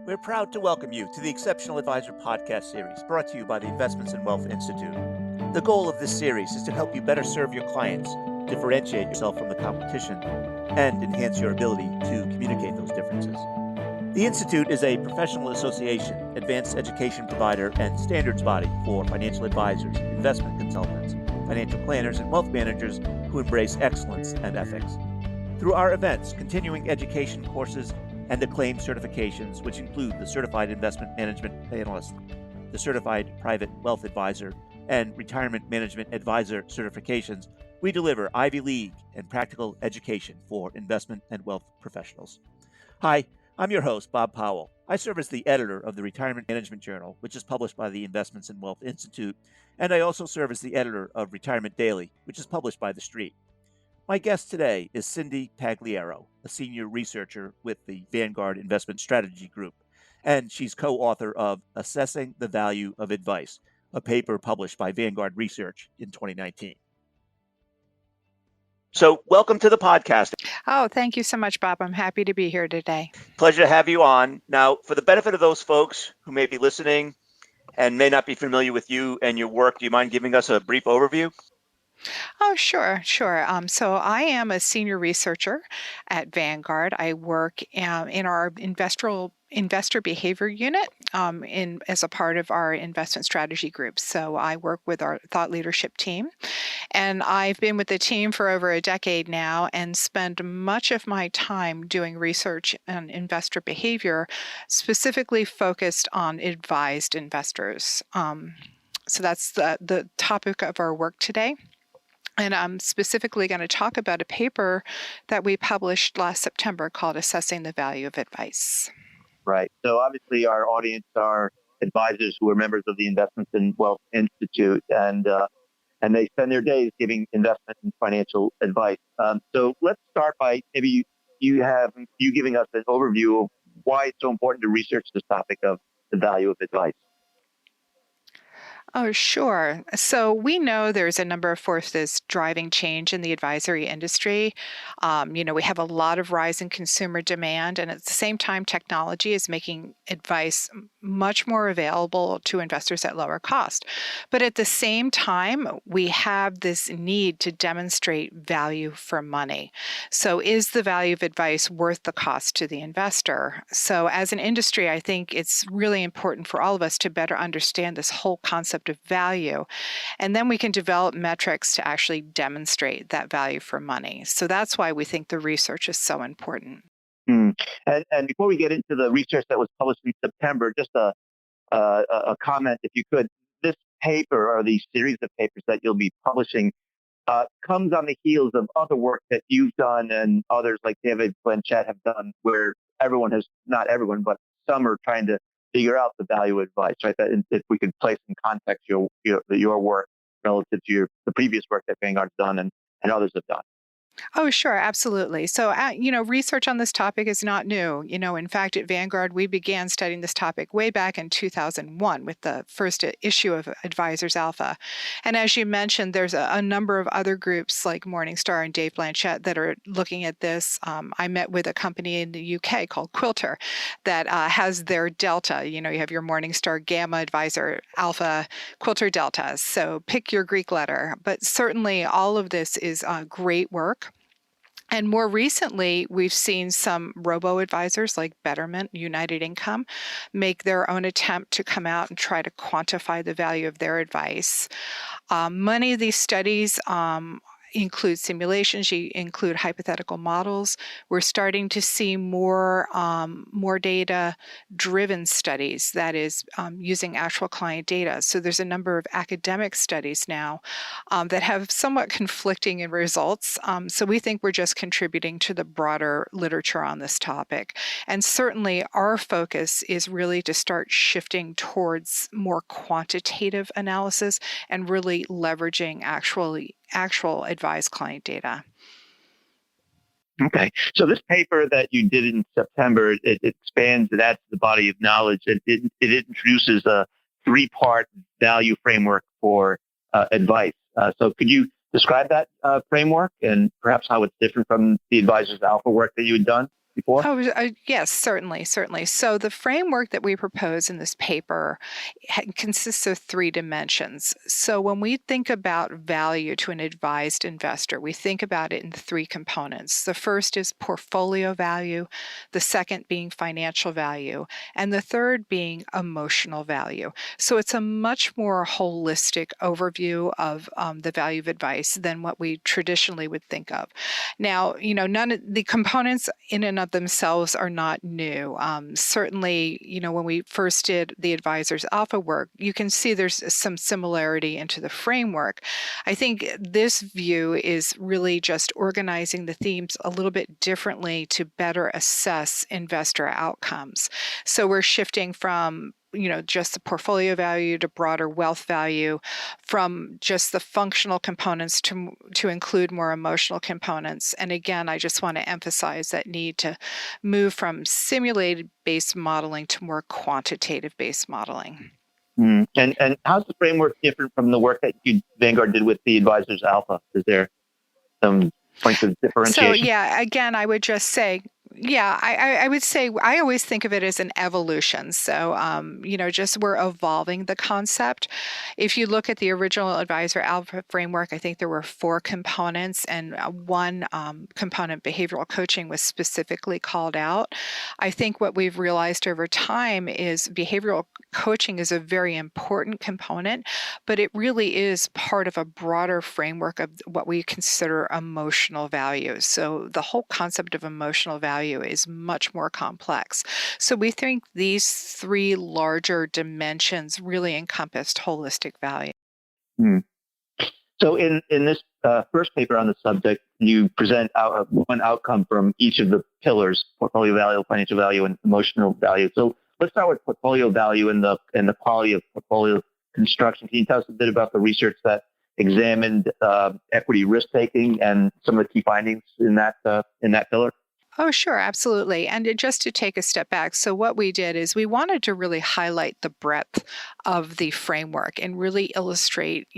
We're proud to welcome you to the Exceptional Advisor podcast series brought to you by the Investments and Wealth Institute. The goal of this series is to help you better serve your clients, differentiate yourself from the competition, and enhance your ability to communicate those differences. The Institute is a professional association, advanced education provider, and standards body for financial advisors, investment consultants, financial planners, and wealth managers who embrace excellence and ethics. Through our events, continuing education courses, and acclaimed certifications, which include the Certified Investment Management Analyst, the Certified Private Wealth Advisor, and Retirement Management Advisor certifications, we deliver Ivy League and practical education for investment and wealth professionals. Hi, I'm your host, Bob Powell. I serve as the editor of the Retirement Management Journal, which is published by the Investments and Wealth Institute, and I also serve as the editor of Retirement Daily, which is published by The Street. My guest today is Cynthia Pagliaro, a senior researcher with the Vanguard Investment Strategy Group, and she's co-author of Assessing the Value of Advice, a paper published by Vanguard Research in 2019. So welcome to the podcast. Oh, thank you so much, Bob. I'm happy to be here today. Pleasure to have you on. Now, for the benefit of those folks who may be listening and may not be familiar with you and your work, do you mind giving us a brief overview? Oh, sure. So I am a senior researcher at Vanguard. I work in our investor behavior unit as a part of our investment strategy group. So I work with our thought leadership team, and I've been with the team for over a decade now and spend much of my time doing research on investor behavior, specifically focused on advised investors. So that's the topic of our work today. And I'm specifically going to talk about a paper that we published last September called Assessing the Value of Advice. Right. So obviously our audience are advisors who are members of the Investments and Wealth Institute, and they spend their days giving investment and financial advice. So let's start by maybe you giving us an overview of why it's so important to research this topic of the value of advice. Oh, sure. So we know there's a number of forces driving change in the advisory industry. We have a lot of rise in consumer demand, and at the same time, technology is making advice much more available to investors at lower cost. But at the same time, we have this need to demonstrate value for money. So is the value of advice worth the cost to the investor? So as an industry, I think it's really important for all of us to better understand this whole concept of value, and then we can develop metrics to actually demonstrate that value for money. So that's why we think the research is so important. And before we get into the research that was published in September, just a comment, if you could. This paper, or these series of papers that you'll be publishing, comes on the heels of other work that you've done and others like David Blanchett have done, where not everyone, but some are trying to figure out the value of advice, right? That if we could place in context your work relative to the previous work that Vanguard's done and others have done. Oh, sure, absolutely. So, research on this topic is not new. In fact, at Vanguard, we began studying this topic way back in 2001 with the first issue of Advisors Alpha. And as you mentioned, there's a number of other groups like Morningstar and Dave Blanchett that are looking at this. I met with a company in the UK called Quilter that has their Delta. You have your Morningstar Gamma, Advisor Alpha, Quilter Delta. So pick your Greek letter. But certainly all of this is great work. And more recently, we've seen some robo-advisors like Betterment, United Income, make their own attempt to come out and try to quantify the value of their advice. Many of these studies include simulations, you include hypothetical models. We're starting to see more data-driven studies, that is, using actual client data. So there's a number of academic studies now that have somewhat conflicting results. So we think we're just contributing to the broader literature on this topic. And certainly our focus is really to start shifting towards more quantitative analysis and really leveraging actual advised client data. Okay. So this paper that you did in September, it expands, it adds to the body of knowledge. It introduces a 3-part value framework for advice. So could you describe that framework and perhaps how it's different from the Advisors Alpha work that you had done? before? Yes, certainly. So the framework that we propose in this paper consists of three dimensions. So when we think about value to an advised investor, we think about it in three components. The first is portfolio value, the second being financial value, and the third being emotional value. So it's a much more holistic overview of the value of advice than what we traditionally would think of. Now, none of the components in and of themselves are not new. Certainly, when we first did the Advisors Alpha work, you can see there's some similarity into the framework. I think this view is really just organizing the themes a little bit differently to better assess investor outcomes. So we're shifting from just the portfolio value to broader wealth value, from just the functional components to include more emotional components. And again, I just want to emphasize that need to move from simulated based modeling to more quantitative based modeling. And how's the framework different from the work that Vanguard did with the Advisors Alpha? Is there some points of differentiation? So again, I would just say, I would say I always think of it as an evolution. So, just we're evolving the concept. If you look at the original Advisor Alpha framework, I think there were 4 components, and one component, behavioral coaching, was specifically called out. I think what we've realized over time is behavioral coaching is a very important component, but it really is part of a broader framework of what we consider emotional value. So the whole concept of emotional value is much more complex. So we think these 3 larger dimensions really encompassed holistic value. So in this first paper on the subject, you present one outcome from each of the pillars: portfolio value, financial value, and emotional value. So let's start with portfolio value and the quality of portfolio construction. Can you tell us a bit about the research that examined equity risk taking and some of the key findings in that pillar? Oh, sure, absolutely. And just to take a step back, so what we did is we wanted to really highlight the breadth of the framework and really illustrate,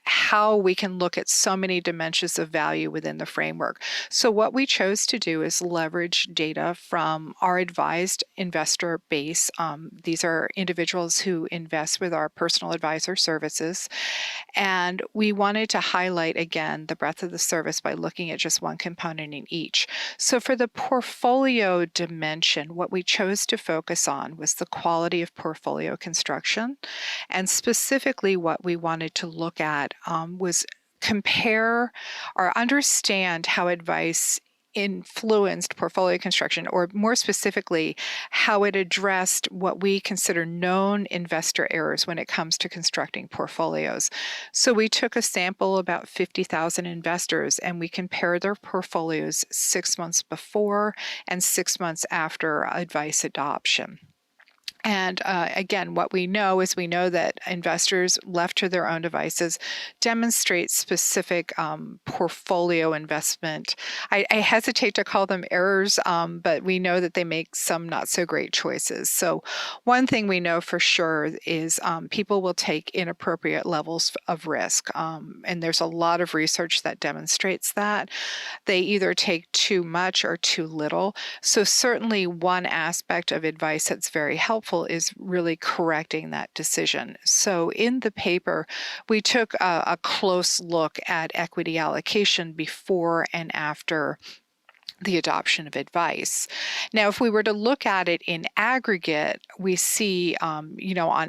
how we can look at so many dimensions of value within the framework. So what we chose to do is leverage data from our advised investor base. These are individuals who invest with our personal advisor services. And we wanted to highlight, again, the breadth of the service by looking at just one component in each. So for the portfolio dimension, what we chose to focus on was the quality of portfolio construction. And specifically, what we wanted to look at was compare or understand how advice influenced portfolio construction, or more specifically, how it addressed what we consider known investor errors when it comes to constructing portfolios. So we took a sample of about 50,000 investors and we compared their portfolios 6 months before and 6 months after advice adoption. And again, what we know is that investors left to their own devices demonstrate specific portfolio investment. I hesitate to call them errors, but we know that they make some not so great choices. So one thing we know for sure is people will take inappropriate levels of risk. And there's a lot of research that demonstrates that. They either take too much or too little. So certainly one aspect of advice that's very helpful is really correcting that decision. So in the paper, we took a close look at equity allocation before and after the adoption of advice. Now, if we were to look at it in aggregate, we see, on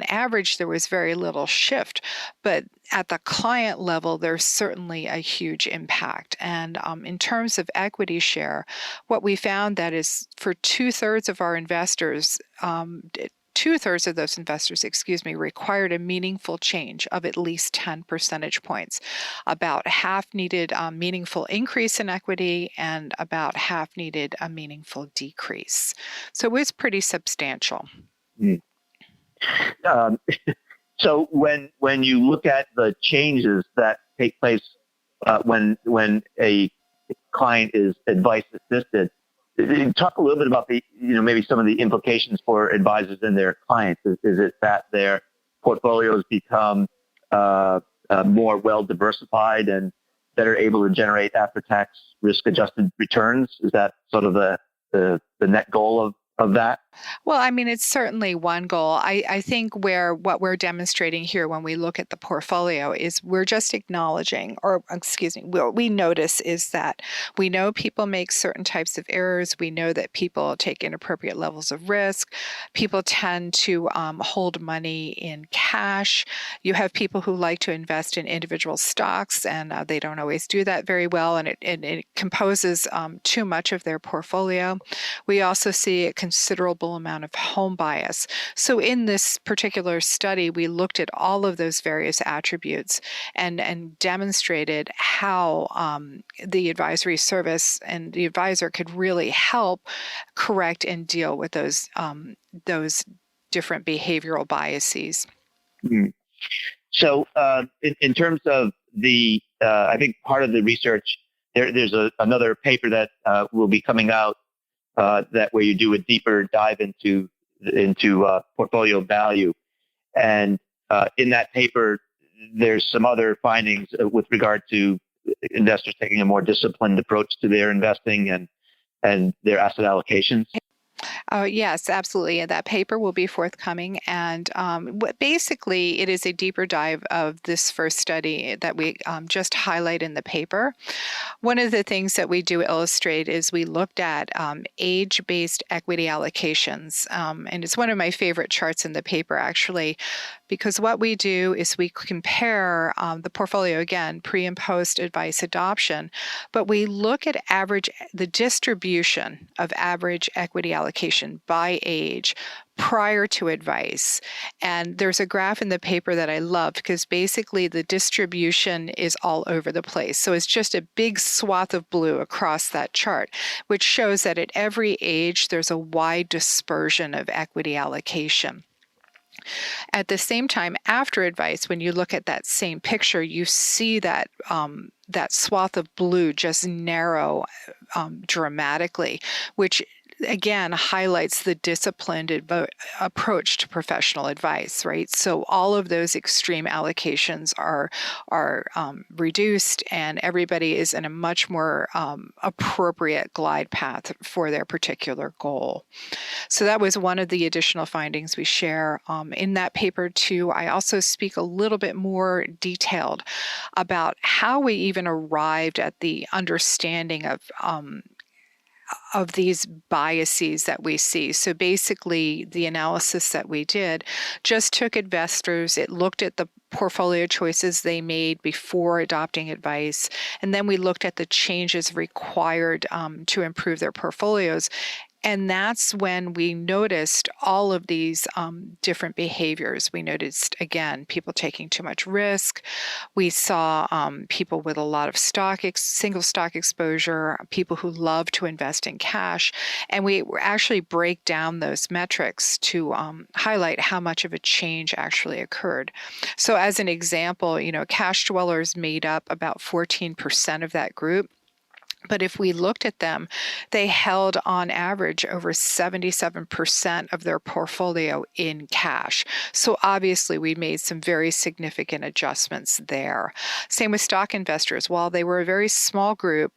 average, there was very little shift, but at the client level, there's certainly a huge impact. And in terms of equity share, what we found that is for 2/3 of our investors, 2/3 of those investors, required a meaningful change of at least 10 percentage points. About half needed a meaningful increase in equity, and about half needed a meaningful decrease. So it was pretty substantial. So when you look at the changes that take place when a client is advice assisted, talk a little bit about maybe some of the implications for advisors and their clients. Is it that their portfolios become more well diversified and better able to generate after-tax risk-adjusted returns? Is that sort of the the net goal of that? Well, I mean, it's certainly one goal. I think what we're demonstrating here when we look at the portfolio is we're just acknowledging, or excuse me, what we notice is that we know people make certain types of errors. We know that people take inappropriate levels of risk. People tend to hold money in cash. You have people who like to invest in individual stocks, and they don't always do that very well, and it composes too much of their portfolio. We also see a considerable amount of home bias. So in this particular study, we looked at all of those various attributes and demonstrated how the advisory service and the advisor could really help correct and deal with those different behavioral biases. Mm-hmm. So in terms of I think part of the research, there's another paper that will be coming out that where you do a deeper dive into portfolio value. And in that paper, there's some other findings with regard to investors taking a more disciplined approach to their investing and their asset allocations. Oh, yes, absolutely. And that paper will be forthcoming. And basically, it is a deeper dive of this first study that we just highlight in the paper. One of the things that we do illustrate is we looked at age-based equity allocations. And it's one of my favorite charts in the paper, actually, because what we do is we compare the portfolio, again, pre and post advice adoption, but we look at the distribution of average equity allocation by age prior to advice. And there's a graph in the paper that I love because basically the distribution is all over the place. So it's just a big swath of blue across that chart, which shows that at every age, there's a wide dispersion of equity allocation. At the same time, after advice, when you look at that same picture, you see that that swath of blue just narrow dramatically, which again highlights the disciplined approach to professional advice, right? So all of those extreme allocations are reduced, and everybody is in a much more appropriate glide path for their particular goal. So that was one of the additional findings we share in that paper too. I also speak a little bit more detailed about how we even arrived at the understanding of these biases that we see. So basically, the analysis that we did just took investors, it looked at the portfolio choices they made before adopting advice, and then we looked at the changes required to improve their portfolios. And that's when we noticed all of these different behaviors. We noticed, again, people taking too much risk. We saw people with a lot of single stock exposure, people who love to invest in cash. And we actually break down those metrics to highlight how much of a change actually occurred. So as an example, cash dwellers made up about 14% of that group. But if we looked at them, they held on average over 77% of their portfolio in cash. So obviously we made some very significant adjustments there. Same with stock investors. While they were a very small group,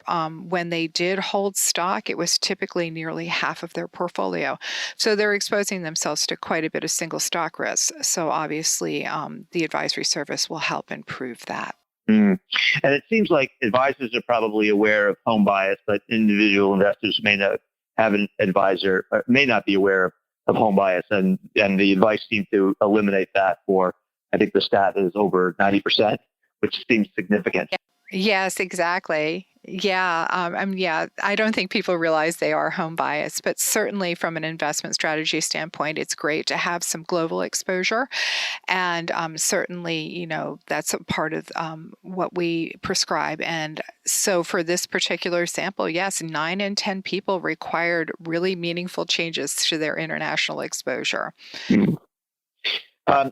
when they did hold stock, it was typically nearly half of their portfolio. So they're exposing themselves to quite a bit of single stock risk. So obviously the advisory service will help improve that. And it seems like advisors are probably aware of home bias, but individual investors may not have an advisor, or may not be aware of home bias. And the advice seemed to eliminate that for, I think the stat is over 90%, which seems significant. Yes, exactly. Yeah, I don't think people realize they are home biased, but certainly from an investment strategy standpoint, it's great to have some global exposure. And certainly, that's a part of what we prescribe. And so for this particular sample, yes, 9 in 10 people required really meaningful changes to their international exposure. Mm-hmm.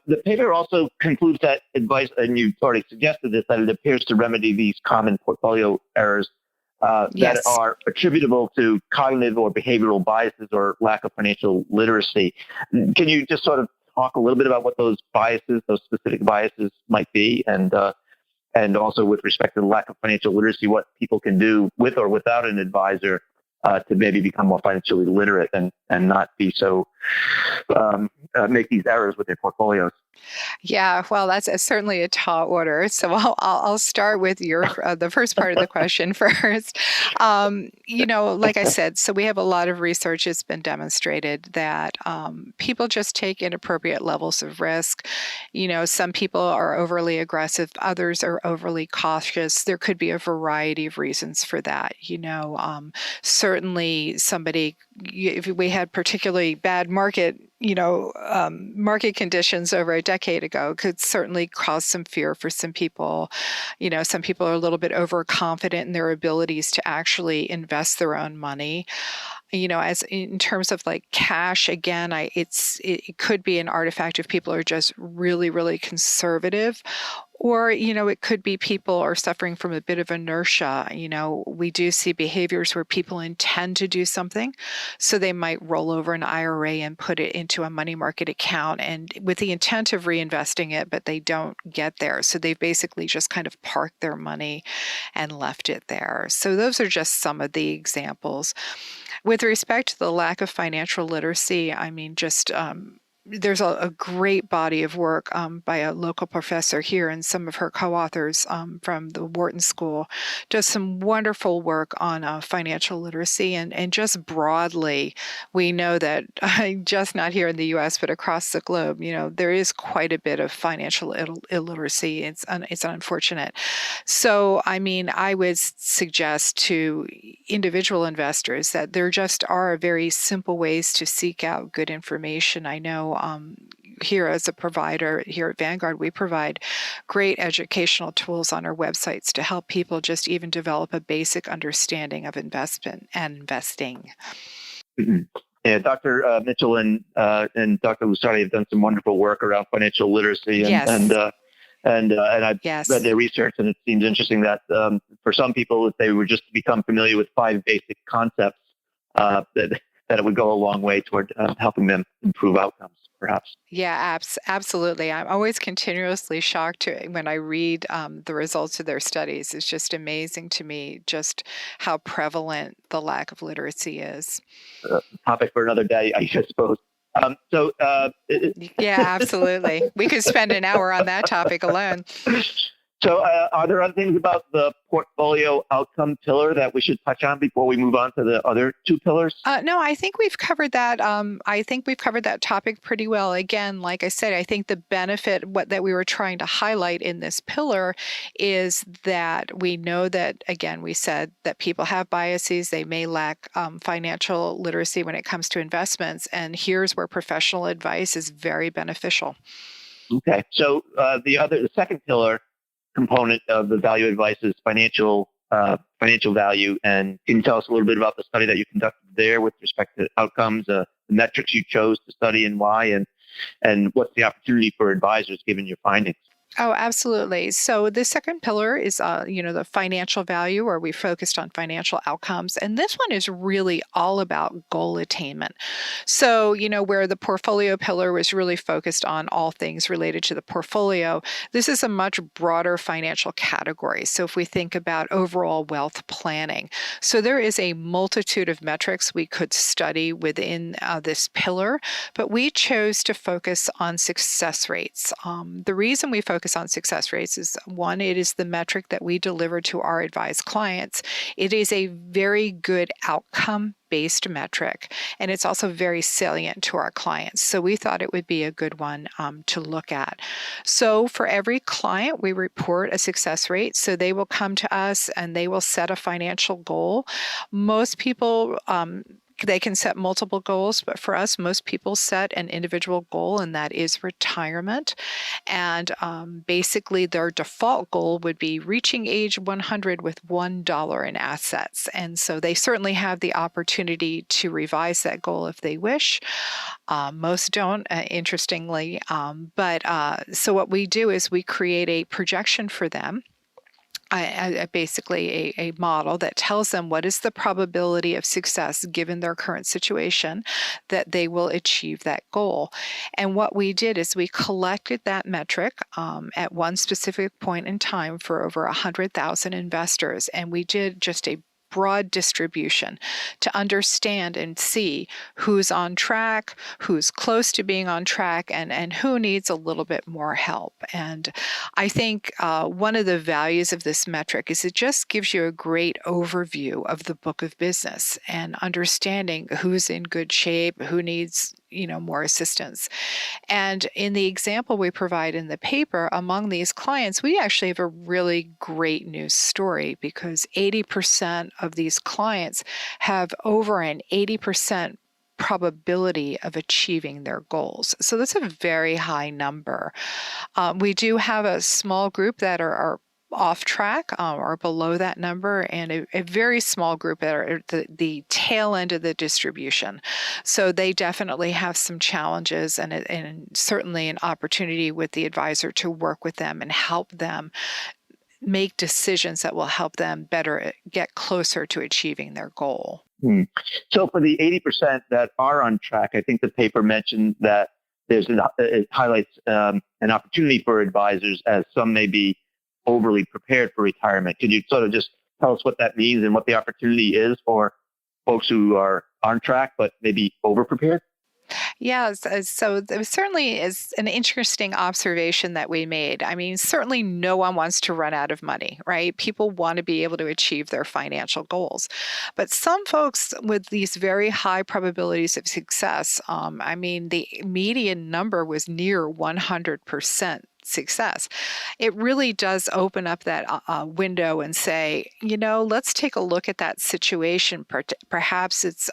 The paper also concludes that advice, and you've already suggested this, that it appears to remedy these common portfolio errors that are attributable to cognitive or behavioral biases or lack of financial literacy. Can you just sort of talk a little bit about what those specific biases might be, and also with respect to the lack of financial literacy, what people can do with or without an advisor to maybe become more financially literate and not be so make these errors with their portfolios. Yeah, well, that's certainly a tall order. So I'll start with the first part of the question first. Like I said, so we have a lot of research. It's been demonstrated that people just take inappropriate levels of risk. Some people are overly aggressive, others are overly cautious. There could be a variety of reasons for that. Certainly somebody, if we had particularly bad market conditions over a decade ago, could certainly cause some fear for some people. Some people are a little bit overconfident in their abilities to actually invest their own money. As in terms of like cash, again, it could be an artifact if people are just really, really conservative. Or, it could be people are suffering from a bit of inertia. We do see behaviors where people intend to do something. So they might roll over an IRA and put it into a money market account and with the intent of reinvesting it, but they don't get there. So they've basically just kind of parked their money and left it there. So those are just some of the examples. With respect to the lack of financial literacy, there's a great body of work by a local professor here and some of her co-authors from the Wharton School does some wonderful work on financial literacy. And just broadly, we know that just not here in the U.S., but across the globe, there is quite a bit of financial illiteracy. It's unfortunate. So, I would suggest to individual investors that there just are very simple ways to seek out good information. I know here as a provider here at Vanguard, we provide great educational tools on our websites to help people just even develop a basic understanding of investment and investing. Mm-hmm. Yeah, Dr. Mitchell and Dr. Lusardi have done some wonderful work around financial literacy, Yes. and I've Yes. read their research, and it seems interesting that for some people, if they were just to become familiar with 5 basic concepts, that it would go a long way toward helping them improve outcomes, perhaps. Yeah, absolutely. I'm always continuously shocked when I read the results of their studies. It's just amazing to me just how prevalent the lack of literacy is. Topic for another day, I suppose. Yeah, absolutely. We could spend an hour on that topic alone. So are there other things about the portfolio outcome pillar that we should touch on before we move on to the other 2 pillars? No, I think we've covered that. I think we've covered that topic pretty well. Again, like I said, I think the benefit that we were trying to highlight in this pillar is that we know that, again, we said that people have biases. They may lack financial literacy when it comes to investments. And here's where professional advice is very beneficial. Okay. So the second pillar component of the value advice is financial value. And can you tell us a little bit about the study that you conducted there with respect to outcomes, the metrics you chose to study and why, and what's the opportunity for advisors given your findings? Oh, absolutely. So the second pillar is, the financial value, where we focused on financial outcomes. And this one is really all about goal attainment. So, where the portfolio pillar was really focused on all things related to the portfolio, this is a much broader financial category. So if we think about overall wealth planning, so there is a multitude of metrics we could study within this pillar, but we chose to focus on success rates. The reason we focus on success rates is, one, it is the metric that we deliver to our advised clients. It is a very good outcome-based metric, and it's also very salient to our clients. So we thought it would be a good one to look at. So for every client, we report a success rate. So they will come to us and they will set a financial goal. Most people, they can set multiple goals, but for us, most people set an individual goal, and that is retirement. And basically, their default goal would be reaching age 100 with $1 in assets. And so they certainly have the opportunity to revise that goal if they wish. Most don't, interestingly. So what we do is we create a projection for them. Basically a model that tells them what is the probability of success given their current situation that they will achieve that goal. And what we did is we collected that metric at one specific point in time for over 100,000 investors, and we did just a broad distribution to understand and see who's on track, who's close to being on track, and who needs a little bit more help. And I think one of the values of this metric is it just gives you a great overview of the book of business and understanding who's in good shape, who needs more assistance. And in the example we provide in the paper, among these clients, we actually have a really great news story because 80% of these clients have over an 80% probability of achieving their goals. So that's a very high number. We do have a small group that are off track or below that number, and a very small group that are at the tail end of the distribution. So they definitely have some challenges and certainly an opportunity with the advisor to work with them and help them make decisions that will help them better get closer to achieving their goal. So for the 80% that are on track, I think the paper mentioned that it highlights an opportunity for advisors as some may be overly prepared for retirement. Could you sort of just tell us what that means and what the opportunity is for folks who are on track but maybe over prepared? Yes, so there certainly is an interesting observation that we made. I mean, certainly no one wants to run out of money, right? People want to be able to achieve their financial goals. But some folks with these very high probabilities of success, the median number was near 100% success. It really does open up that window and say, let's take a look at that situation. Perhaps it's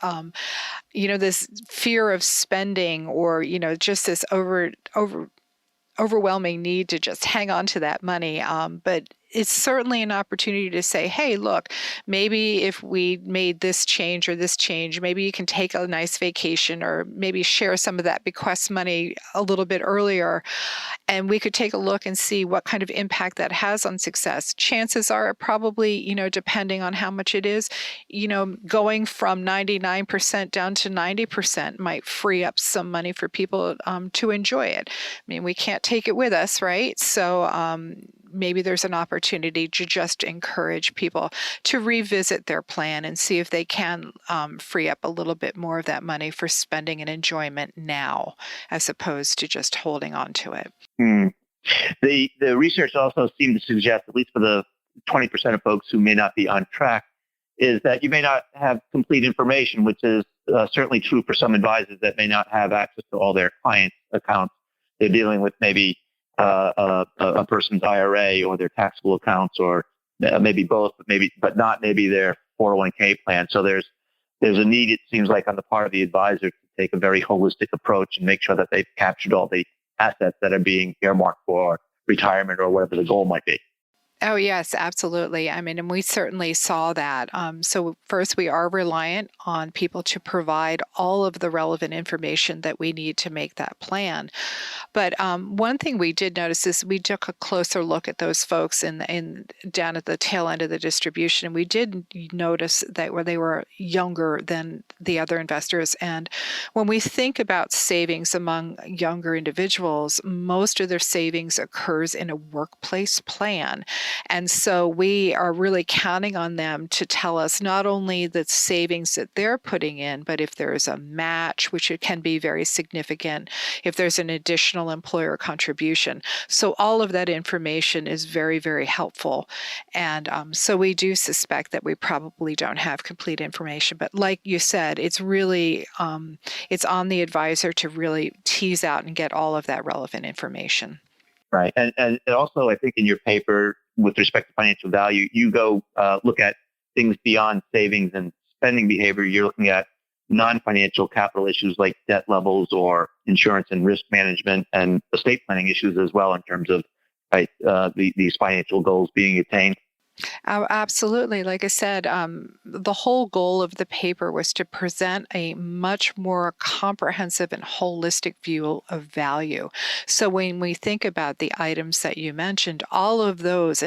this fear of spending or, just this overwhelming need to just hang on to that money. But it's certainly an opportunity to say, hey, look, maybe if we made this change or this change, maybe you can take a nice vacation or maybe share some of that bequest money a little bit earlier. And we could take a look and see what kind of impact that has on success. Chances are probably, depending on how much it is, going from 99% down to 90% might free up some money for people to enjoy it. I mean, we can't take it with us, right? So maybe there's an opportunity to just encourage people to revisit their plan and see if they can free up a little bit more of that money for spending and enjoyment now, as opposed to just holding on to it. The research also seemed to suggest, at least for the 20% of folks who may not be on track, is that you may not have complete information, which is certainly true for some advisors that may not have access to all their clients' accounts. They're dealing with maybe a person's IRA or their taxable accounts, or maybe both, but not maybe their 401k plan. So there's a need, it seems like, on the part of the advisor to take a very holistic approach and make sure that they've captured all the assets that are being earmarked for retirement or whatever the goal might be. Oh, yes, absolutely. I mean, and we certainly saw that. So first, we are reliant on people to provide all of the relevant information that we need to make that plan. But one thing we did notice is we took a closer look at those folks in down at the tail end of the distribution. And we did notice that where they were younger than the other investors. And when we think about savings among younger individuals, most of their savings occurs in a workplace plan. And so we are really counting on them to tell us not only the savings that they're putting in, but if there is a match, which it can be very significant, if there's an additional employer contribution. So all of that information is very, very helpful. And so we do suspect that we probably don't have complete information. But like you said, it's really, it's on the advisor to really tease out and get all of that relevant information. Right. And also, I think in your paper, with respect to financial value, you go look at things beyond savings and spending behavior. You're looking at non-financial capital issues like debt levels or insurance and risk management and estate planning issues as well in terms of these financial goals being attained. Oh, absolutely. Like I said, the whole goal of the paper was to present a much more comprehensive and holistic view of value. So when we think about the items that you mentioned, all of those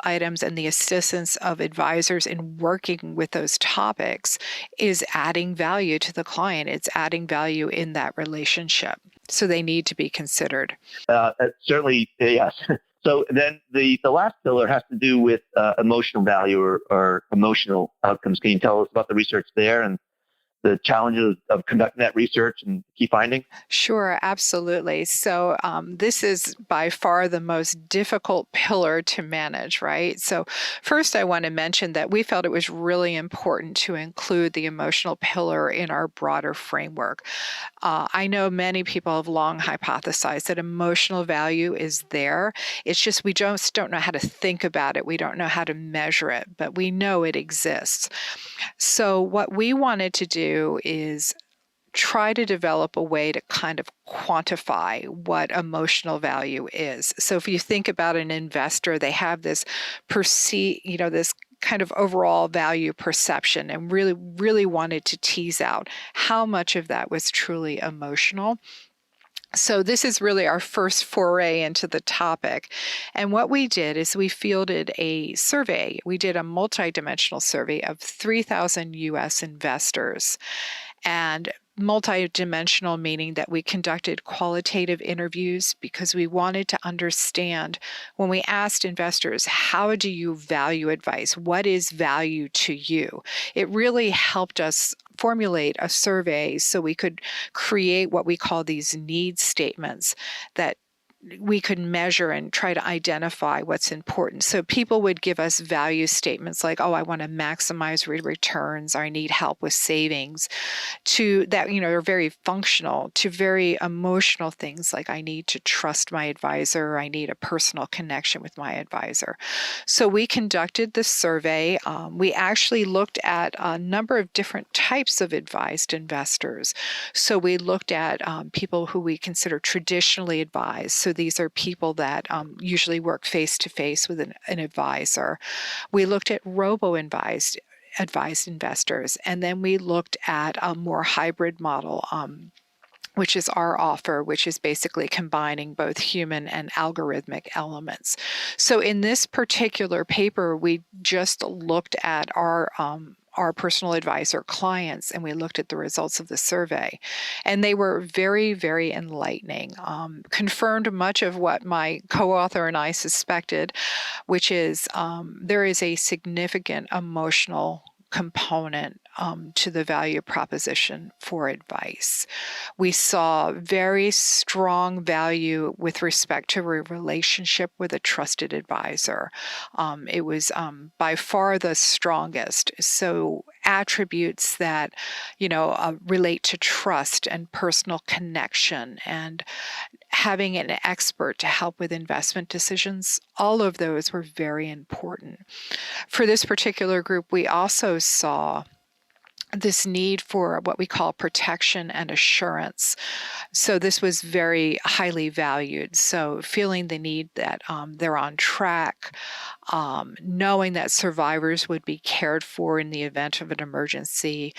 items and the assistance of advisors in working with those topics is adding value to the client. It's adding value in that relationship. So they need to be considered. Certainly, yes. So then the last pillar has to do with emotional value or emotional outcomes. Can you tell us about the research there and the challenges of conducting that research and key findings? Sure, absolutely. So, this is by far the most difficult pillar to manage, right? So, first, I want to mention that we felt it was really important to include the emotional pillar in our broader framework. I know many people have long hypothesized that emotional value is there. It's just we just don't know how to think about it. We don't know how to measure it, but we know it exists. So, what we wanted to do is try to develop a way to kind of quantify what emotional value is. So if you think about an investor, they have this this kind of overall value perception, and really wanted to tease out how much of that was truly emotional. So this is really our first foray into the topic. And what we did is we fielded a survey. We did a multidimensional survey of 3,000 US investors. And multidimensional meaning that we conducted qualitative interviews because we wanted to understand when we asked investors, how do you value advice? What is value to you? It really helped us formulate a survey so we could create what we call these need statements that we could measure and try to identify what's important. So people would give us value statements like, oh, I want to maximize returns, or I need help with savings, to that, are very functional, to very emotional things like I need to trust my advisor, or I need a personal connection with my advisor. So we conducted the survey. We actually looked at a number of different types of advised investors. So we looked at people who we consider traditionally advised. So these are people that usually work face-to-face with an advisor. We looked at robo-advised investors, and then we looked at a more hybrid model, which is our offer, which is basically combining both human and algorithmic elements. So in this particular paper, we just looked at our personal advisor clients, and we looked at the results of the survey. And they were very, very enlightening, confirmed much of what my co-author and I suspected, which is there is a significant emotional component to the value proposition for advice. We saw very strong value with respect to a relationship with a trusted advisor. It was by far the strongest. So attributes that, relate to trust and personal connection and having an expert to help with investment decisions, all of those were very important. For this particular group, we also saw this need for what we call protection and assurance. So this was very highly valued. So feeling the need that they're on track, knowing that survivors would be cared for in the event of an emergency,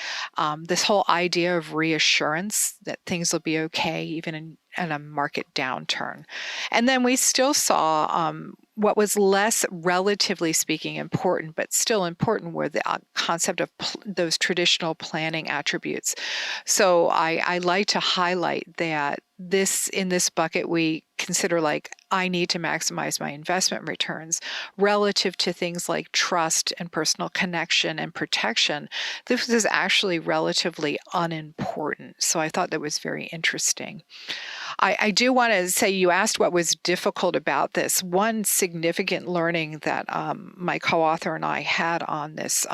this whole idea of reassurance that things will be okay even in a market downturn. And then we still saw what was less, relatively speaking, important, but still important, were the concept of those traditional planning attributes. So I like to highlight that in this bucket, we consider like, I need to maximize my investment returns relative to things like trust and personal connection and protection. This is actually relatively unimportant. So I thought that was very interesting. I do want to say, you asked what was difficult about this. One significant learning that my co-author and I had on this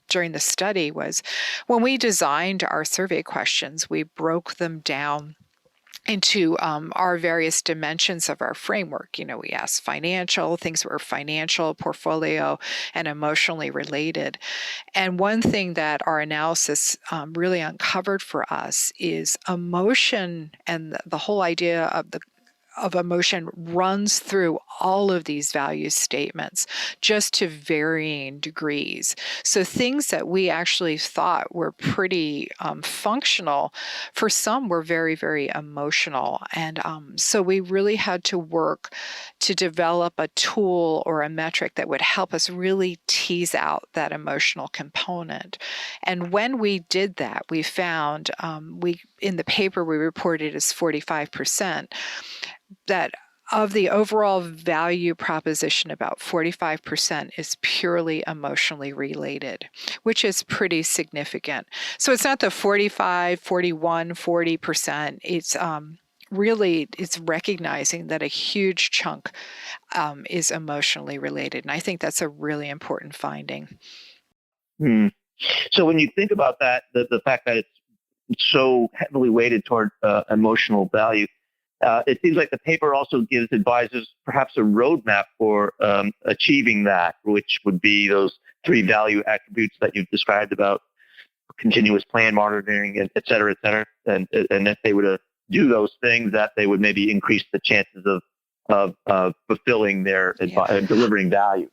during the study was when we designed our survey questions, we broke them down into our various dimensions of our framework. We asked financial, things that were financial, portfolio, and emotionally related. And one thing that our analysis really uncovered for us is emotion, and the whole idea of emotion runs through all of these value statements, just to varying degrees. So things that we actually thought were pretty functional, for some were very, very emotional. And so we really had to work to develop a tool or a metric that would help us really tease out that emotional component. And when we did that, we found, in the paper we reported as 45%, that of the overall value proposition, about 45% is purely emotionally related, which is pretty significant. So it's not the 45, 41, 40%. It's really, it's recognizing that a huge chunk is emotionally related. And I think that's a really important finding. Hmm. So when you think about that, the fact that it's so heavily weighted toward emotional value, it seems like the paper also gives advisors perhaps a roadmap for achieving that, which would be those 3 value attributes that you've described about continuous plan monitoring, et cetera, and if they were to do those things, that they would maybe increase the chances of fulfilling their delivering value,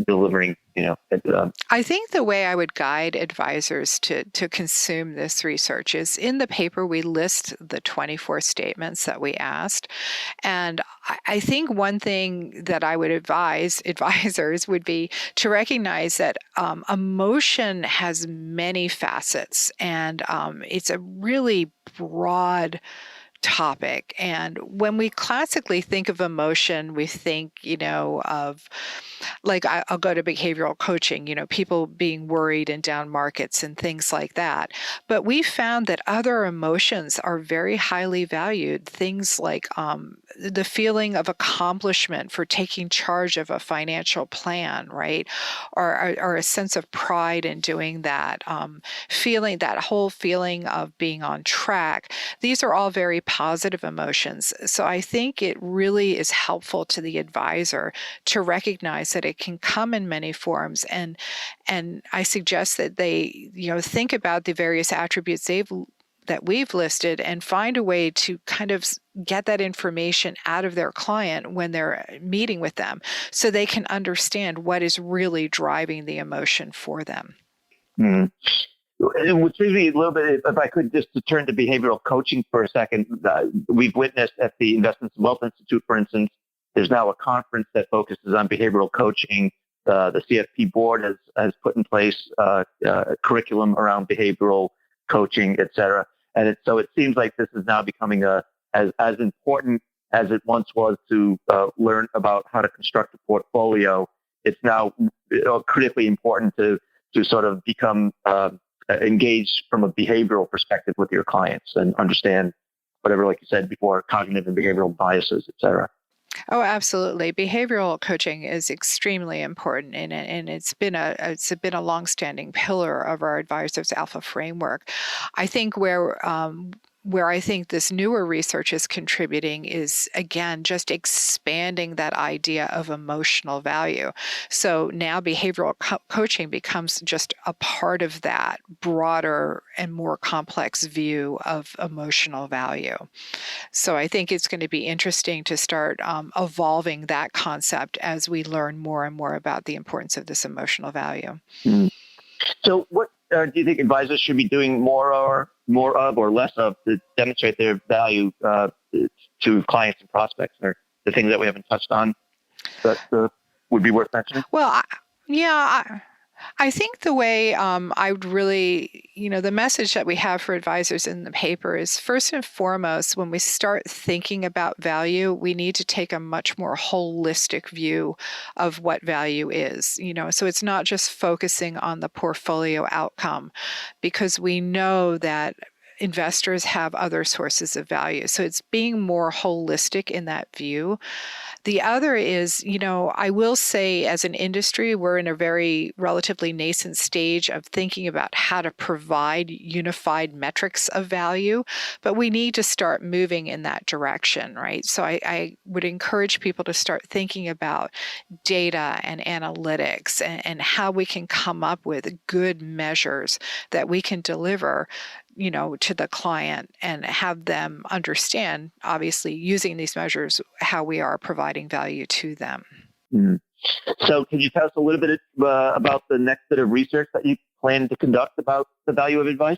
delivering. I think the way I would guide advisors to consume this research is in the paper we list the 24 statements that we asked. And I think one thing that I would advise advisors would be to recognize that emotion has many facets, and it's a really broad topic. And when we classically think of emotion, we think, of, like, I'll go to behavioral coaching, people being worried in down markets and things like that. But we found that other emotions are very highly valued. Things like the feeling of accomplishment for taking charge of a financial plan, right? Or a sense of pride in doing that, feeling that whole feeling of being on track. These are all very positive emotions. So I think it really is helpful to the advisor to recognize that it can come in many forms. And I suggest that they, think about the various attributes that we've listed and find a way to kind of get that information out of their client when they're meeting with them so they can understand what is really driving the emotion for them. Mm. Which brings me a little bit, if I could just to turn to behavioral coaching for a second. We've witnessed at the Investments and Wealth Institute, for instance, there's now a conference that focuses on behavioral coaching. The CFP board has put in place a curriculum around behavioral coaching, et cetera. And so it seems like this is now becoming as important as it once was to learn about how to construct a portfolio. It's now critically important to sort of become engaged from a behavioral perspective with your clients and understand whatever, like you said before, cognitive and behavioral biases, et cetera. Oh, absolutely. Behavioral coaching is extremely important, and it's been a longstanding pillar of our Advisors Alpha framework. I think where I think this newer research is contributing is, again, just expanding that idea of emotional value. So now behavioral coaching becomes just a part of that broader and more complex view of emotional value. So I think it's going to be interesting to start evolving that concept as we learn more and more about the importance of this emotional value. Mm. So what do you think advisors should be doing more of or less of to demonstrate their value to clients and prospects, or the things that we haven't touched on that would be worth mentioning? Well, I think the way I would really, the message that we have for advisors in the paper is, first and foremost, when we start thinking about value, we need to take a much more holistic view of what value is. So it's not just focusing on the portfolio outcome, because we know that investors have other sources of value. So it's being more holistic in that view. The other is, I will say, as an industry, we're in a very relatively nascent stage of thinking about how to provide unified metrics of value, but we need to start moving in that direction, right? So I would encourage people to start thinking about data and analytics and how we can come up with good measures that we can deliver to the client and have them understand, obviously, using these measures, how we are providing value to them. Mm. So can you tell us a little bit about the next bit of research that you plan to conduct about the value of advice?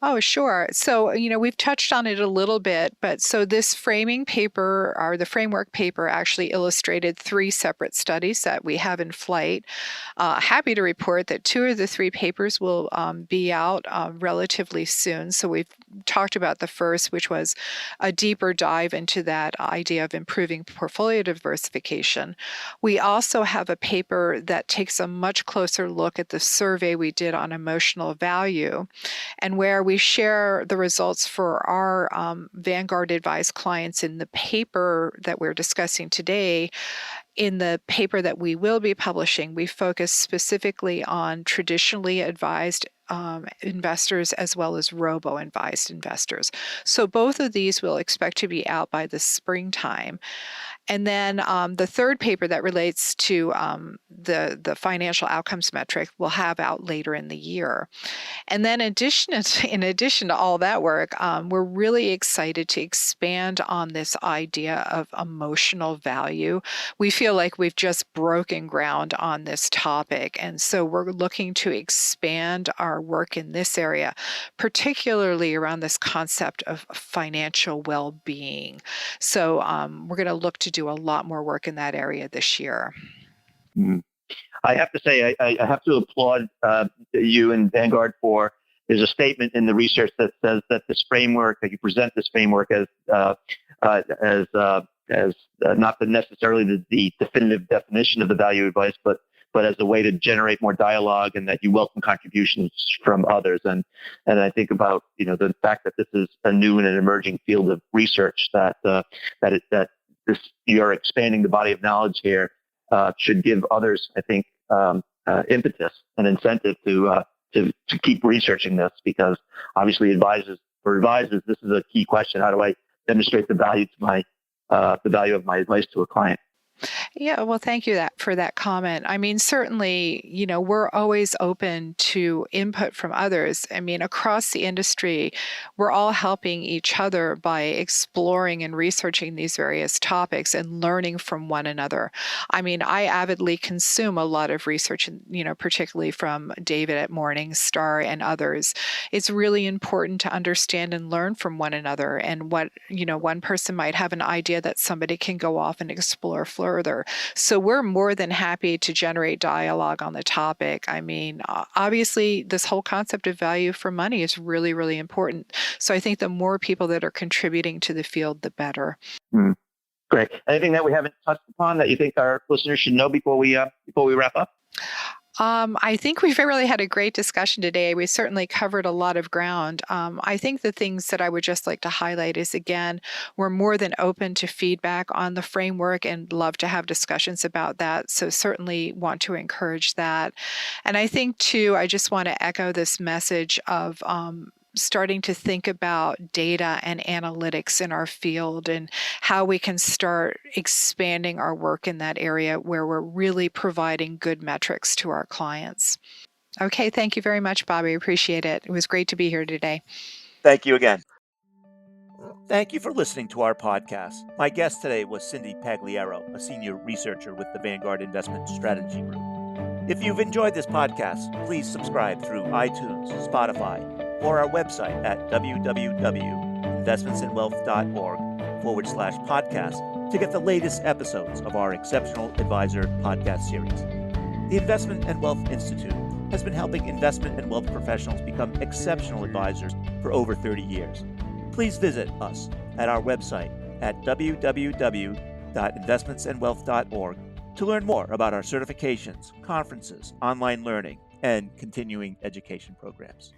Oh, sure. So, we've touched on it a little bit, but so this framing paper, or the framework paper, actually illustrated 3 separate studies that we have in flight. Happy to report that 2 of the 3 papers will be out relatively soon. So we've talked about the first, which was a deeper dive into that idea of improving portfolio diversification. We also have a paper that takes a much closer look at the survey we did on emotional value, and where we share the results for our Vanguard advised clients in the paper that we're discussing today. In the paper that we will be publishing, we focus specifically on traditionally advised investors as well as robo-advised investors. So both of these we'll expect to be out by the springtime. And then the third paper that relates to the financial outcomes metric we'll have out later in the year. And then in addition to all that work, we're really excited to expand on this idea of emotional value. We feel like we've just broken ground on this topic. And so we're looking to expand our work in this area, particularly around this concept of financial well-being. So we're going to look to do a lot more work in that area this year. Mm. I have to say, I have to applaud you and Vanguard for. There's a statement in the research that says that this framework, that you present this framework as not necessarily the definitive definition of the value advice, but as a way to generate more dialogue, and that you welcome contributions from others. And I think about the fact that this is a new and an emerging field of research, that you're expanding the body of knowledge here. Should give others, I think, impetus and incentive to keep researching this, because obviously for advisors, this is a key question. How do I demonstrate the value of my advice to a client? Yeah, well, thank you for that comment. I mean, certainly, we're always open to input from others. I mean, across the industry, we're all helping each other by exploring and researching these various topics and learning from one another. I mean, I avidly consume a lot of research, particularly from David at Morningstar and others. It's really important to understand and learn from one another, and what, one person might have an idea that somebody can go off and explore further. So we're more than happy to generate dialogue on the topic. I mean, obviously, this whole concept of value for money is really, really important. So I think the more people that are contributing to the field, the better. Great. Anything that we haven't touched upon that you think our listeners should know before we wrap up? I think we've really had a great discussion today. We certainly covered a lot of ground. I think the things that I would just like to highlight is, again, we're more than open to feedback on the framework and love to have discussions about that. So certainly want to encourage that. And I think, too, I just want to echo this message of starting to think about data and analytics in our field, and how we can start expanding our work in that area where we're really providing good metrics to our clients. Okay, thank you very much, Bobby. Appreciate it. It was great to be here today. Thank you again. Thank you for listening to our podcast. My guest today was Cynthia Pagliaro, a senior researcher with the Vanguard Investment Strategy Group. If you've enjoyed this podcast, please subscribe through iTunes, Spotify, or our website at www.investmentsandwealth.org/podcast to get the latest episodes of our Exceptional Advisor podcast series. The Investment and Wealth Institute has been helping investment and wealth professionals become exceptional advisors for over 30 years. Please visit us at our website at www.investmentsandwealth.org to learn more about our certifications, conferences, online learning, and continuing education programs.